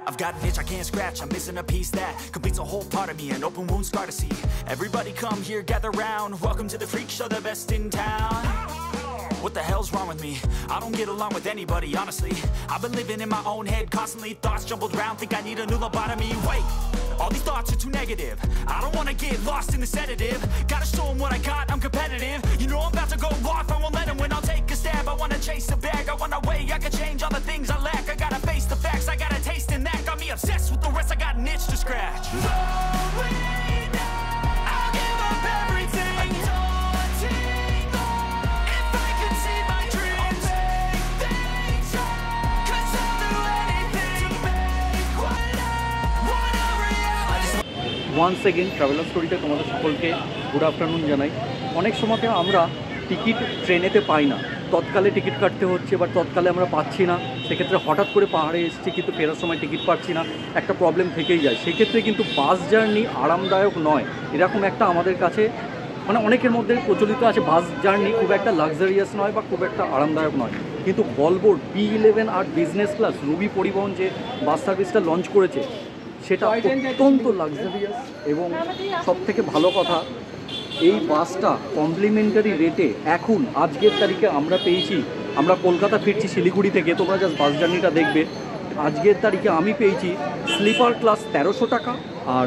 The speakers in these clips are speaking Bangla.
I've got an itch I can't scratch, I'm missing a piece that completes a whole part of me, an open wound scar to see. Everybody come here, gather round, welcome to the freak show, the best in town. What the hell's wrong with me? I don't get along with anybody, honestly. I've been living in my own head constantly, thoughts jumbled round, think I need a new lobotomy. Wait, all these thoughts are too negative. I don't wanna get lost in the sedative. Gotta show them what I got, I'm competitive. You know I'm about to go off, I won't let them win. I'll take a stab, I wanna chase the bag. I wanna weigh, I can change all the things I lack. I gotta face the facts, I got a taste in that. Got me obsessed with the rest, I got an itch to scratch. I'll give up everything. If I could see my dreams, I'll make things right. 'Cause I'll do anything to make what I want a reality. Once again traveller স্টোরিতে তোমাদের সকলকে গুড আফটারনুন জানাই। অনেক সময়তে আমরা টিকিট ট্রেনেতে পাই না, তৎকালে টিকিট কাটতে হচ্ছে বা তৎকালে আমরা পাচ্ছি না, সেক্ষেত্রে হঠাৎ করে পাহাড়ে এসেছি কিন্তু ফেরার সময় টিকিট পাচ্ছি না, একটা প্রবলেম থেকেই যায়। সেক্ষেত্রে কিন্তু বাস জার্নি আরামদায়ক নয়, এরকম একটা আমাদের কাছে মানে অনেকের মধ্যে প্রচলিত আছে বাস জার্নি খুব একটা লাক্সারিয়াস নয় বা খুব একটা আরামদায়ক নয়। কিন্তু ভলভোর B11 আর বিজনেস ক্লাস রবি পরিবহন যে বাস সার্ভিসটা লঞ্চ করেছে সেটা অত্যন্ত লাক্সারিয়াস এবং সবথেকে ভালো কথা এই বাসটা কমপ্লিমেন্টারি রেটে এখন আজকের তারিখে আমরা পেয়েছি। আমরা কলকাতা ফিরছি শিলিগুড়ি থেকে, তোমরা জাস্ট বাস জার্নিটা দেখবে। আজকের তারিখে আমি পেয়েছি স্লিপার ক্লাস 1300 টাকা আর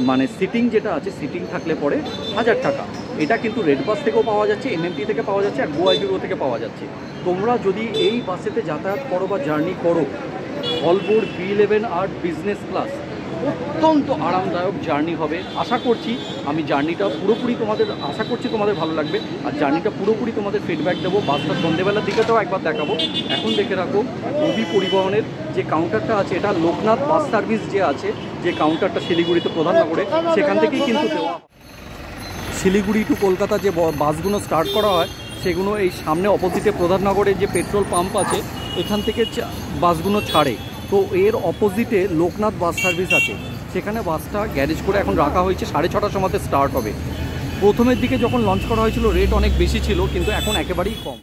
মানে সিটিং যেটা আছে সিটিং থাকলে পরে 1000 টাকা। এটা কিন্তু রেড বাস থেকেও পাওয়া যাচ্ছে, MMT থেকে পাওয়া যাচ্ছে আর গোয়াইবিরো থেকে পাওয়া যাচ্ছে। তোমরা যদি এই বাসেতে যাতায়াত করো বা জার্নি করো ভলভোর B11 আর বিজনেস ক্লাস অত্যন্ত আরামদায়ক জার্নি হবে। আশা করছি আমি জার্নিটা পুরোপুরি তোমাদের ভালো লাগবে আর জার্নিটা পুরোপুরি তোমাদের ফিডব্যাক দেবো। বাসটা সন্ধ্যেবেলার দিকেটাও একবার দেখাবো। এখন দেখে রাখো রবি পরিবহনের যে কাউন্টারটা আছে এটা লোকনাথ বাস সার্ভিস যে আছে, যে কাউন্টারটা শিলিগুড়িতে প্রধাননগরে, সেখান থেকেই কিন্তু দেওয়া। শিলিগুড়ি টু কলকাতা যে বাসগুলো স্টার্ট করা হয় সেগুলো এই সামনে অপোজিটে প্রধাননগরে যে পেট্রোল পাম্প আছে এখান থেকে বাসগুলো ছাড়ে। তো এর অপোজিটে লোকনাথ বাস সার্ভিস আছে, সেখানে বাসটা গ্যারেজ করে এখন রাখা হয়েছে। 6:30টার সময়তে স্টার্ট হবে। প্রথমের দিকে যখন লঞ্চ করা হয়েছিল রেট অনেক বেশি ছিল, কিন্তু এখন একেবারেই কম।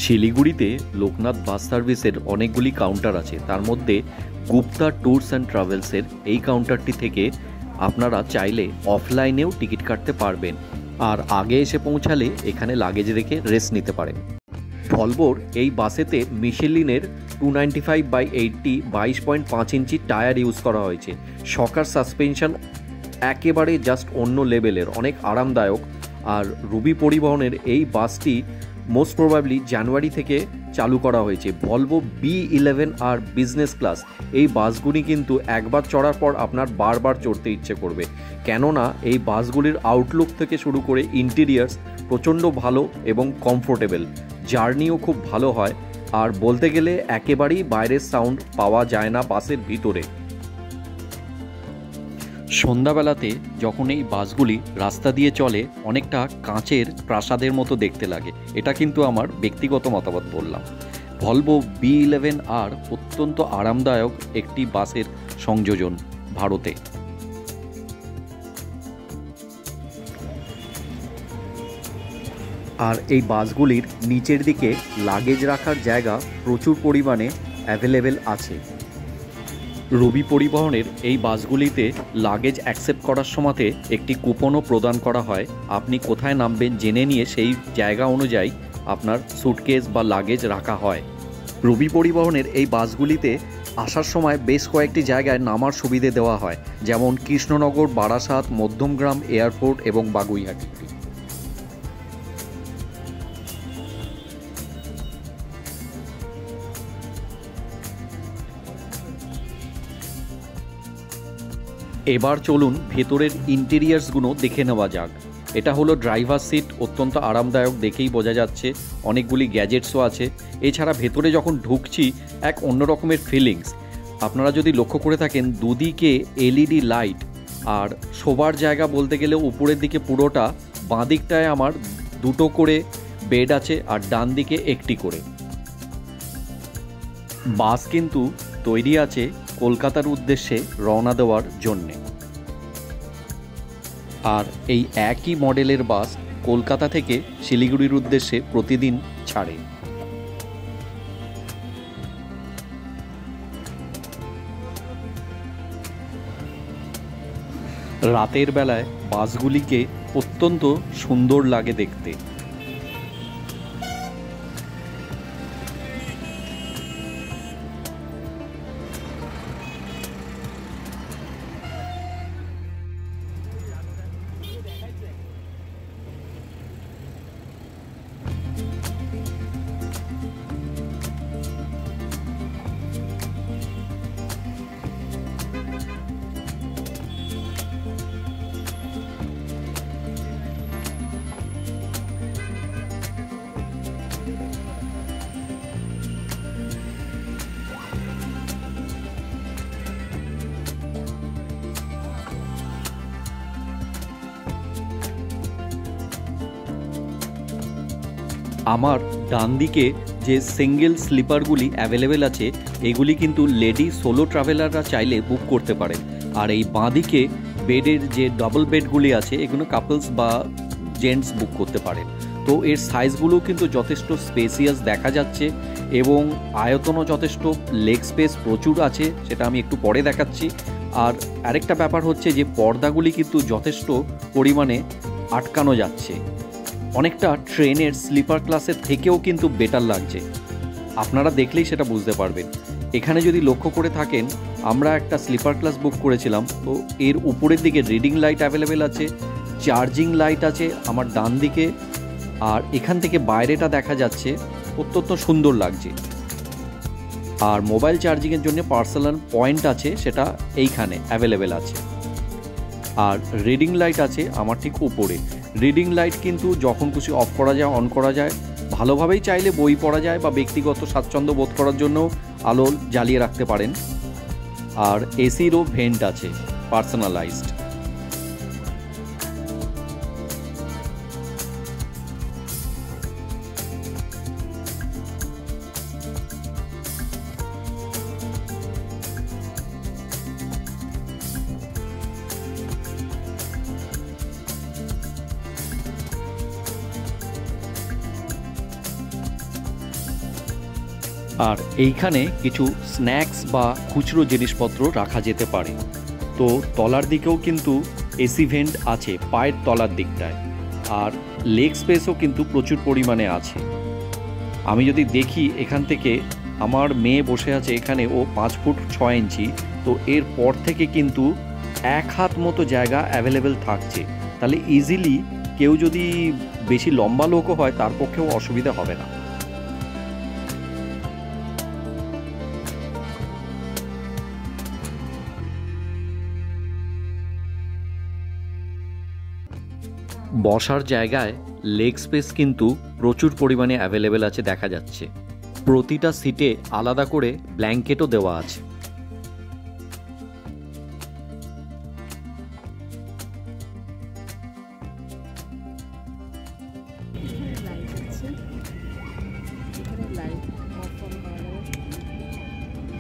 শিলিগুড়িতে লোকনাথ বাস সার্ভিসের অনেকগুলি কাউন্টার আছে, তার মধ্যে গুপ্তা ট্যুরস অ্যান্ড ট্রাভেলসের এই কাউন্টারটি থেকে আপনারা চাইলে অফলাইনেও টিকিট কাটতে পারবেন আর আগে এসে পৌঁছালে এখানে লাগেজ রেখে রেস্ট নিতে পারেন। ভলভোর এই বাসেতে মিশেলিনের 295/80 22.5 ইঞ্চি টায়ার ইউজ করা হয়েছে। শকার সাসপেনশন একেবারে জাস্ট অন্য লেভেলের, অনেক আরামদায়ক। আর রবি পরিবহনের এই বাসটি মোস্ট প্রবাবলি জানুয়ারি থেকে চালু করা হয়েছে। ভলভো B11 আর বিজনেস ক্লাস এই বাসগুলি কিন্তু একবার চড়ার পর আপনার বারবার চড়তে ইচ্ছে করবে, কেননা এই বাসগুলির আউটলুক থেকে শুরু করে ইন্টেরিয়ার্স প্রচণ্ড ভালো এবং কমফোর্টেবল। জার্নিও খুব ভালো হয় আর বলতে গেলে একেবারেই বাইরের সাউন্ড পাওয়া যায় না বাসের ভিতরে। সন্ধ্যাবেলাতে যখন এই বাসগুলি রাস্তা দিয়ে চলে অনেকটা কাঁচের প্রাসাদের মতো দেখতে লাগে। এটা কিন্তু আমার ব্যক্তিগত মতামত বললাম। ভলভো B11 আর অত্যন্ত আরামদায়ক একটি বাসের সংযোজন ভারতে। আর এই বাসগুলির নিচের দিকে লাগেজ রাখার জায়গা প্রচুর পরিমাণে অ্যাভেলেবেল আছে। রবি পরিবহনের এই বাসগুলিতে লাগেজ অ্যাকসেপ্ট করার সময়তে একটি কুপনও প্রদান করা হয়। আপনি কোথায় নামবেন জেনে নিয়ে সেই জায়গা অনুযায়ী আপনার সুটকেস বা লাগেজ রাখা হয়। রবি পরিবহনের এই বাসগুলিতে আসার সময় বেশ কয়েকটি জায়গায় নামার সুবিধে দেওয়া হয়, যেমন কৃষ্ণনগর, বারাসাত, মধ্যমগ্রাম, এয়ারপোর্ট এবং বাগুইহাটি। এবার চলুন ভেতরের ইন্টেরিয়ার্সগুলো দেখে নেওয়া যাক। এটা হলো ড্রাইভার সিট, অত্যন্ত আরামদায়ক, দেখেই বোঝা যাচ্ছে। অনেকগুলি গ্যাজেটসও আছে। এছাড়া ভেতরে যখন ঢুকছি এক অন্য রকমের ফিলিংস। আপনারা যদি লক্ষ্য করে থাকেন দুদিকে LED লাইট আর শোবার জায়গা বলতে গেলে উপরের দিকে পুরোটা, বাঁ দিকটায় আমার দুটো করে বেড আছে আর ডান দিকে একটি করে। বাস কিন্তু তৈরি আছে কলকাতার উদ্দেশ্যে রওনা দেওয়ার জন্যে। আর এই একই মডেলের বাস কলকাতা থেকে শিলিগুড়ির উদ্দেশ্যে প্রতিদিন ছাড়ে। রাতের বেলায় বাসগুলিকে অত্যন্ত সুন্দর লাগে দেখতে। আমার ডান দিকে যে সিঙ্গেল স্লিপারগুলি অ্যাভেলেবেল আছে এগুলি কিন্তু লেডি সোলো ট্রাভেলাররা চাইলে বুক করতে পারেন। আর এই বাঁ দিকে বেডের যে ডাবল বেডগুলি আছে এগুলো কাপলস বা জেন্টস বুক করতে পারেন। তো এর সাইজগুলো কিন্তু যথেষ্ট স্পেসিয়াস দেখা যাচ্ছে এবং আয়তনও যথেষ্ট, লেগ স্পেস প্রচুর আছে, সেটা আমি একটু পরে দেখাচ্ছি। আর আরেকটা ব্যাপার হচ্ছে যে পর্দাগুলি কিন্তু যথেষ্ট পরিমাণে আটকানো যাচ্ছে, অনেকটা ট্রেনের স্লিপার ক্লাসের থেকেও কিন্তু বেটার লাগছে। আপনারা দেখলেই সেটা বুঝতে পারবেন। এখানে যদি লক্ষ্য করে থাকেন, আমরা একটা স্লিপার ক্লাস বুক করেছিলাম, তো এর উপরের দিকে রিডিং লাইট অ্যাভেলেবেল আছে, চার্জিং লাইট আছে আমার ডান দিকে, আর এখান থেকে বাইরেটা দেখা যাচ্ছে, অত্যন্ত সুন্দর লাগছে। আর মোবাইল চার্জিংয়ের জন্য পার্সোনাল পয়েন্ট আছে, সেটা এইখানে অ্যাভেলেবেল আছে। আর রিডিং লাইট আছে আমার ঠিক উপরে। রিডিং লাইট কিন্তু যখন খুশি অফ করা যায়, অন করা যায়, ভালোভাবেই চাইলে বই পড়া যায় বা ব্যক্তিগত স্বাচ্ছন্দ্য বোধ করার জন্য আলো জ্বালিয়ে রাখতে পারেন। আর এসিরও ভেন্ট আছে পার্সোনালাইজড। আর এইখানে কিছু স্ন্যাক্স বা খুচরো জিনিসপত্র রাখা যেতে পারে। তো তলার দিকেও কিন্তু এসি ভেন্ট আছে পায়ের তলার দিকটায়, আর লেগ স্পেসও কিন্তু প্রচুর পরিমাণে আছে। আমি যদি দেখি এখান থেকে, আমার মেয়ে বসে আছে এখানে, ও 5 ফুট 6 ইঞ্চি, তো এরপর থেকে কিন্তু 1 হাত মতো জায়গা অ্যাভেলেবেল থাকছে। তাহলে ইজিলি কেউ যদি বেশি লম্বা লোকও হয় তার পক্ষেও অসুবিধা হবে না। বসার জায়গায় লেগ স্পেস কিন্তু প্রচুর পরিমাণে অ্যাভেলেবেল আছে দেখা যাচ্ছে। প্রতিটা সিটে আলাদা করে ব্ল্যাঙ্কেটও দেওয়া আছে।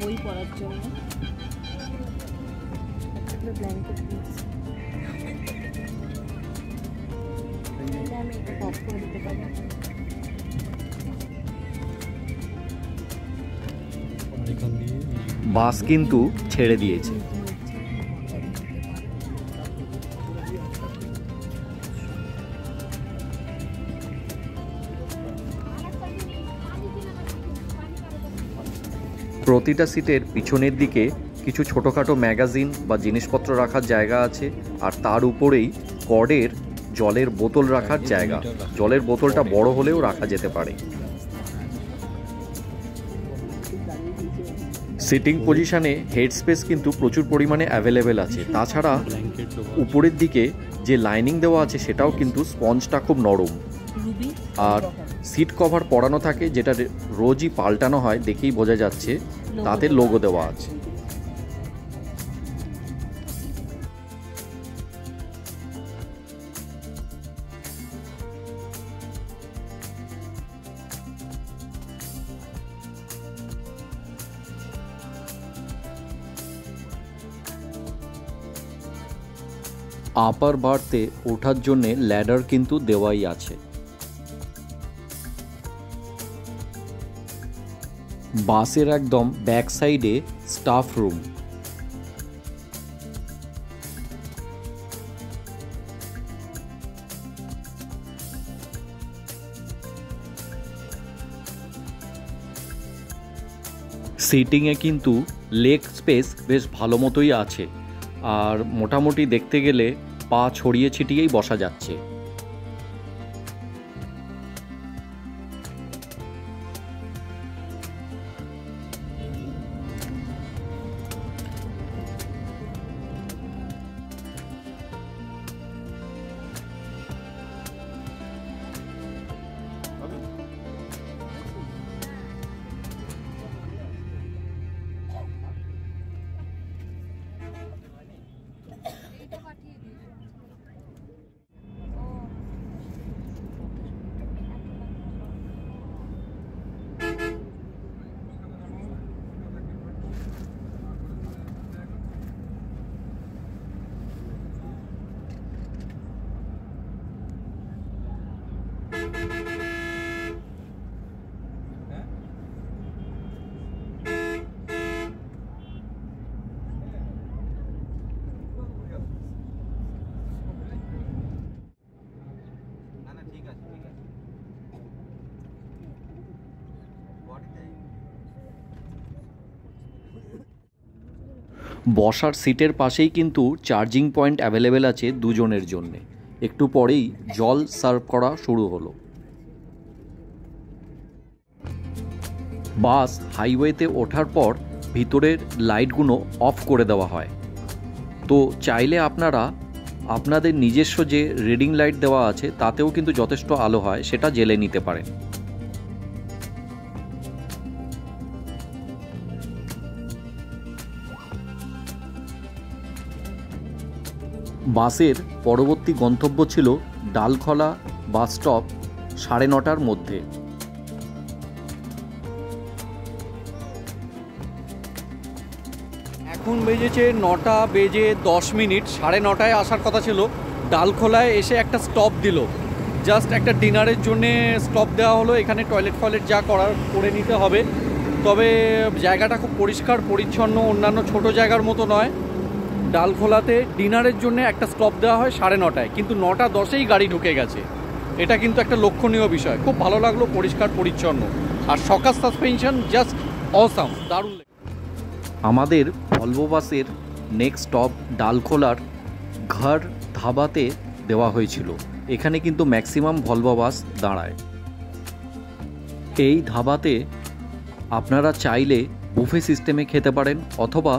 বই পড়ার জন্য ব্ল্যাঙ্কেট দিয়েছি। আমি এটা অফ করে দিতে পারি। বাস কিন্তু ছেড়ে দিয়েছে। প্রতিটা সিটের পিছনের দিকে কিছু ছোটোখাটো ম্যাগাজিন বা জিনিসপত্র রাখার জায়গা আছে, আর তার উপরেই কর্ডের জলের বোতল রাখার জায়গা। জলের বোতলটা বড় হলেও রাখা যেতে পারে। সিটিং পজিশনে হেড স্পেস কিন্তু প্রচুর পরিমাণে অ্যাভেলেবেল আছে। তাছাড়া উপরের দিকে যে লাইনিং দেওয়া আছে সেটাও কিন্তু স্পঞ্জটা খুব নরম, আর সিট কভার পরানো থাকে, যেটা রোজই পাল্টানো হয়, দেখেই বোঝা যাচ্ছে, তাতে লোগো দেওয়া আছে। আপার বার্থে ওঠার জন্যে ল্যাডার কিন্তু দেওয়াই আছে। বাসের একদম ব্যাক সাইডে স্টাফ রুম। সিটিংয়ে কিন্তু লেগ স্পেস বেশ ভালো মতোই আছে, আর মোটামুটি দেখতে গেলে পা ছড়িয়ে ছিটিয়েই বসা যাচ্ছে। বসার সিটের পাশেই কিন্তু চার্জিং পয়েন্ট অ্যাভেলেবেল আছে দুজনের জন্যে। একটু পরেই জল সার্ভ করা শুরু হলো। বাস হাইওয়েতে ওঠার পর ভিতরের লাইটগুলো অফ করে দেওয়া হয়, তো চাইলে আপনারা আপনাদের নিজস্ব যে রিডিং লাইট দেওয়া আছে তাতেও কিন্তু যথেষ্ট আলো হয়, সেটা জ্বেলে নিতে পারেন। বাসের পরবর্তী গন্তব্য ছিল ডালখোলা বাস স্টপ 9:30টার মধ্যে। এখন বেজেছে 9:10, 9:30 আসার কথা ছিল। ডালখোলায় এসে একটা স্টপ দিল, জাস্ট একটা ডিনারের জন্যে স্টপ দেওয়া হলো। এখানে টয়লেট যা করার করে নিতে হবে, তবে জায়গাটা খুব পরিষ্কার পরিচ্ছন্ন, অন্যান্য ছোট জায়গার মতো নয়। ডালখোলাতে ডিনারের জন্য একটা স্টপ দেওয়া হয় 9:30, কিন্তু 9:10 গাড়ি ঢুকে গেছে। এটা কিন্তু একটা লক্ষণীয় বিষয়। খুব ভালো লাগলো, পরিষ্কার পরিচ্ছন্ন, আর সকাল সাসপেনশন জাস্ট অসাম, দারুণ। আমাদের ভলভো বাসের নেক্সট স্টপ ডালখোলার ঘর ধাবাতে দেওয়া হয়েছিল। এখানে কিন্তু ম্যাক্সিমাম ভলভো বাস দাঁড়ায়। এই ধাবাতে আপনারা চাইলে বুফে সিস্টেমে খেতে পারেন, অথবা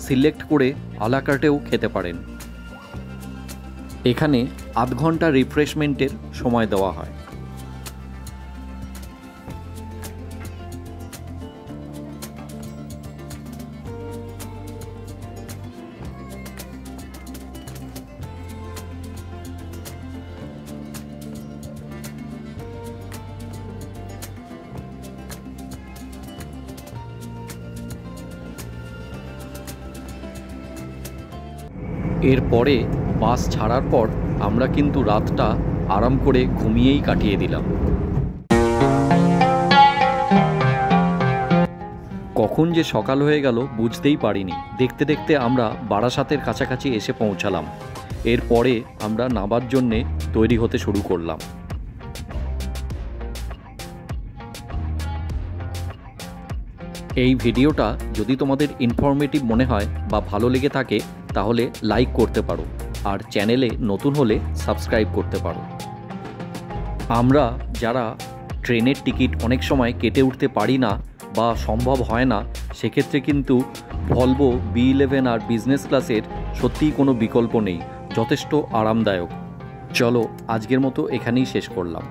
সিলেক্ট করে আলা কার্টেও খেতে পারেন। এখানে আধ ঘন্টা রিফ্রেশমেন্টের সময় দেওয়া হয়। এরপরে বাস ছাড়ার পর আমরা কিন্তু রাতটা আরাম করে ঘুমিয়েই কাটিয়ে দিলাম। কখন যে সকাল হয়ে গেল বুঝতেই পারিনি। দেখতে দেখতে আমরা বারাসাতের কাছাকাছি এসে পৌঁছালাম। এরপরে আমরা নামার জন্যে তৈরি হতে শুরু করলাম। এই ভিডিওটা যদি তোমাদের ইনফরমেটিভ মনে হয় বা ভালো লেগে থাকে তাহলে লাইক করতে পারো, আর চ্যানেলে নতুন হলে সাবস্ক্রাইব করতে পারো। আমরা যারা ট্রেনের টিকিট অনেক সময় কেটে উঠতে পারি না বা সম্ভব হয় না, সেক্ষেত্রে কিন্তু ভলভো B11 আর বিজনেস ক্লাসের সত্যিই কোনো বিকল্প নেই, যথেষ্ট আরামদায়ক। চলো আজকের মতো এখানেই শেষ করলাম।